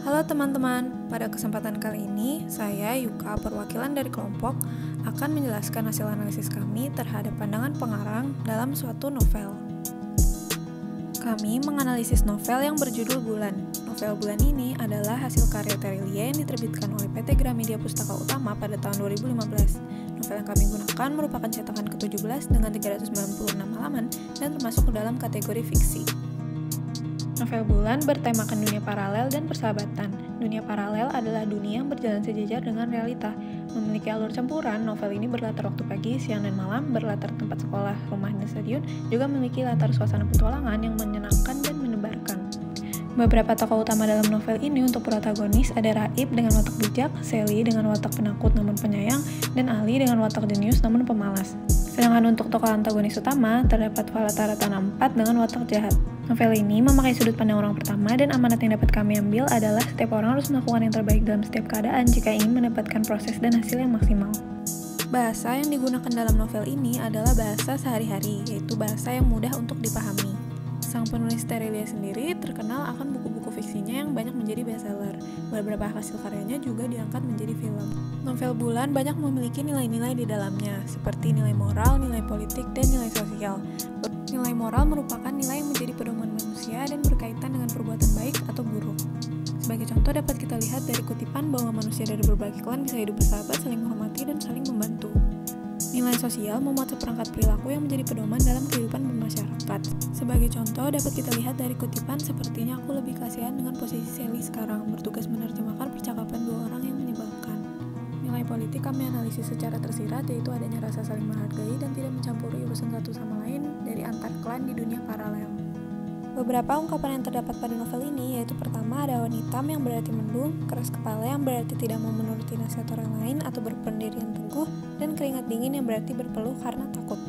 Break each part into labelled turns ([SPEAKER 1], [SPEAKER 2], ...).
[SPEAKER 1] Halo teman-teman, pada kesempatan kali ini saya Yuka, perwakilan dari kelompok, akan menjelaskan hasil analisis kami terhadap pandangan pengarang dalam suatu novel. Kami menganalisis novel yang berjudul Bulan. Novel Bulan ini adalah hasil karya Terelie yang diterbitkan oleh PT Gramedia Pustaka Utama pada tahun 2015. Novel yang kami gunakan merupakan cetakan ke-17 dengan 396 halaman dan termasuk ke dalam kategori fiksi. Novel Bulan bertemakan dunia paralel dan persahabatan. Dunia paralel adalah dunia yang berjalan sejajar dengan realita. Memiliki alur campuran, novel ini berlatar waktu pagi, siang, dan malam, berlatar tempat sekolah, rumah, dan stadion, juga memiliki latar suasana petualangan yang menyenangkan dan mendebarkan. Beberapa tokoh utama dalam novel ini untuk protagonis ada Raib dengan watak bijak, Sally dengan watak penakut namun penyayang, dan Ali dengan watak jenius namun pemalas. Sedangkan untuk tokoh antagonis utama, terdapat Falataratana 4 dengan watak jahat. Novel ini memakai sudut pandang orang pertama dan amanat yang dapat kami ambil adalah setiap orang harus melakukan yang terbaik dalam setiap keadaan jika ingin mendapatkan proses dan hasil yang maksimal. Bahasa yang digunakan dalam novel ini adalah bahasa sehari-hari, yaitu bahasa yang mudah untuk dipahami. Sang penulis Terelie sendiri terkenal akan buku-buku fiksinya yang banyak menjadi bestseller. Beberapa hasil karyanya juga diangkat menjadi film. Novel Bulan banyak memiliki nilai-nilai di dalamnya, seperti nilai moral, nilai politik, dan nilai sosial. Nilai moral merupakan nilai yang menjadi pedoman manusia dan berkaitan dengan perbuatan baik atau buruk. Sebagai contoh dapat kita lihat dari kutipan bahwa manusia dari berbagai klan bisa hidup bersahabat, saling menghormati, dan saling membantu. Nilai sosial memuat seperangkat perilaku yang menjadi pedoman dalam kehidupan bermasyarakat. Sebagai contoh dapat kita lihat dari kutipan sepertinya aku lebih kasihan dengan posisi Sally sekarang, bertugas menerjemahkan percakapan dua orang yang menyebalkan. Nilai politik kami analisis secara tersirat, yaitu adanya rasa saling menghargai dan tidak mencampuri urusan satu sama lain dari antar klan di dunia paralel. Beberapa ungkapan yang terdapat pada novel ini yaitu pertama ada awan hitam yang berarti mendung, keras kepala yang berarti tidak mau menuruti nasihat orang lain atau berpendirian teguh, dan keringat dingin yang berarti berpeluh karena takut.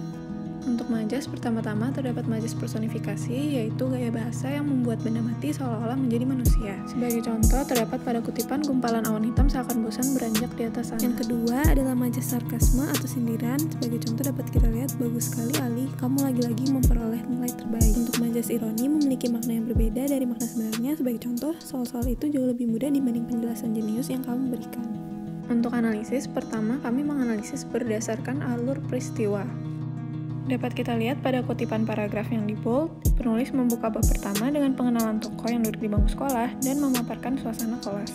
[SPEAKER 1] Untuk majas, pertama-tama terdapat majas personifikasi, yaitu gaya bahasa yang membuat benda mati seolah-olah menjadi manusia. Sebagai contoh, terdapat pada kutipan gumpalan awan hitam seakan bosan beranjak di atas sana. Yang kedua adalah majas sarkasme atau sindiran. Sebagai contoh dapat kita lihat, bagus sekali Ali, kamu lagi-lagi memperoleh nilai terbaik. Untuk majas ironi memiliki makna yang berbeda dari makna sebenarnya. Sebagai contoh, soal-soal itu jauh lebih mudah dibanding penjelasan jenius yang kamu berikan. Untuk analisis, pertama kami menganalisis berdasarkan alur peristiwa. Dapat kita lihat pada kutipan paragraf yang di bold, penulis membuka bab pertama dengan pengenalan tokoh yang duduk di bangku sekolah dan memaparkan suasana kelas.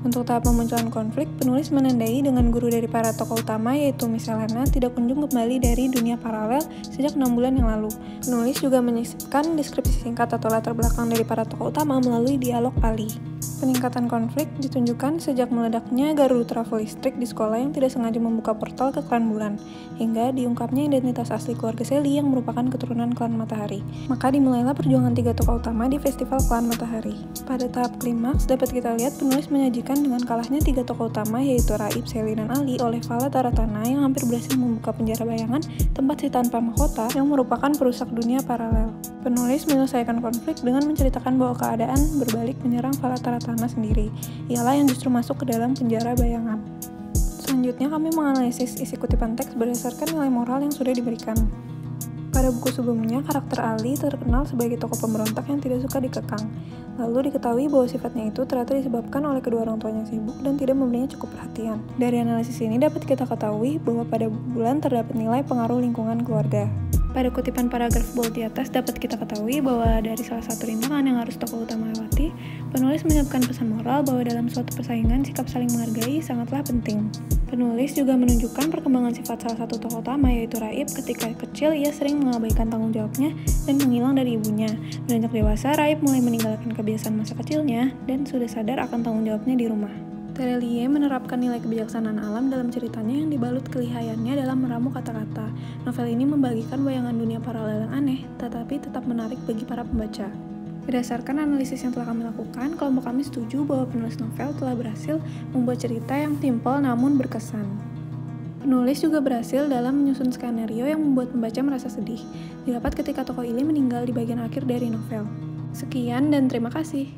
[SPEAKER 1] Untuk tahap pemunculan konflik, penulis menandai dengan guru dari para tokoh utama yaitu Miss Helena tidak kunjung kembali dari dunia paralel sejak 6 bulan yang lalu. Penulis juga menyisipkan deskripsi singkat atau latar belakang dari para tokoh utama melalui dialog Ali. Peningkatan konflik ditunjukkan sejak meledaknya gardu trafo listrik di sekolah yang tidak sengaja membuka portal ke klan Bulan, hingga diungkapnya identitas asli keluarga Sally yang merupakan keturunan klan Matahari. Maka dimulailah perjuangan tiga tokoh utama di festival klan Matahari. Pada tahap klimaks dapat kita lihat penulis menyajikan dengan kalahnya tiga tokoh utama yaitu Raib, Sally, dan Ali oleh Falataratana yang hampir berhasil membuka penjara bayangan tempat si tanpa mahkota yang merupakan perusak dunia paralel. Penulis menyelesaikan konflik dengan menceritakan bahwa keadaan berbalik menyerang Falataratana sendiri, ialah yang justru masuk ke dalam penjara bayangan. Selanjutnya kami menganalisis isi kutipan teks berdasarkan nilai moral yang sudah diberikan. Pada buku sebelumnya, karakter Ali terkenal sebagai tokoh pemberontak yang tidak suka dikekang. Lalu diketahui bahwa sifatnya itu ternyata disebabkan oleh kedua orang tuanya sibuk dan tidak memberinya cukup perhatian. Dari analisis ini dapat kita ketahui bahwa pada Bulan terdapat nilai pengaruh lingkungan keluarga. Pada kutipan paragraf bold di atas dapat kita ketahui bahwa dari salah satu rintangan yang harus tokoh utama lewati, penulis menyiapkan pesan moral bahwa dalam suatu persaingan sikap saling menghargai sangatlah penting. Penulis juga menunjukkan perkembangan sifat salah satu tokoh utama yaitu Raib. Ketika kecil ia sering mengabaikan tanggung jawabnya dan menghilang dari ibunya. Beranjak dewasa, Raib mulai meninggalkan kebiasaan masa kecilnya dan sudah sadar akan tanggung jawabnya di rumah. Terelie menerapkan nilai kebijaksanaan alam dalam ceritanya yang dibalut kelihayannya dalam meramu kata-kata. Novel ini membagikan bayangan dunia paralel yang aneh, tetapi tetap menarik bagi para pembaca. Berdasarkan analisis yang telah kami lakukan, kelompok kami setuju bahwa penulis novel telah berhasil membuat cerita yang simpel namun berkesan. Penulis juga berhasil dalam menyusun skenario yang membuat pembaca merasa sedih. Didapat ketika tokoh Ili meninggal di bagian akhir dari novel. Sekian dan terima kasih.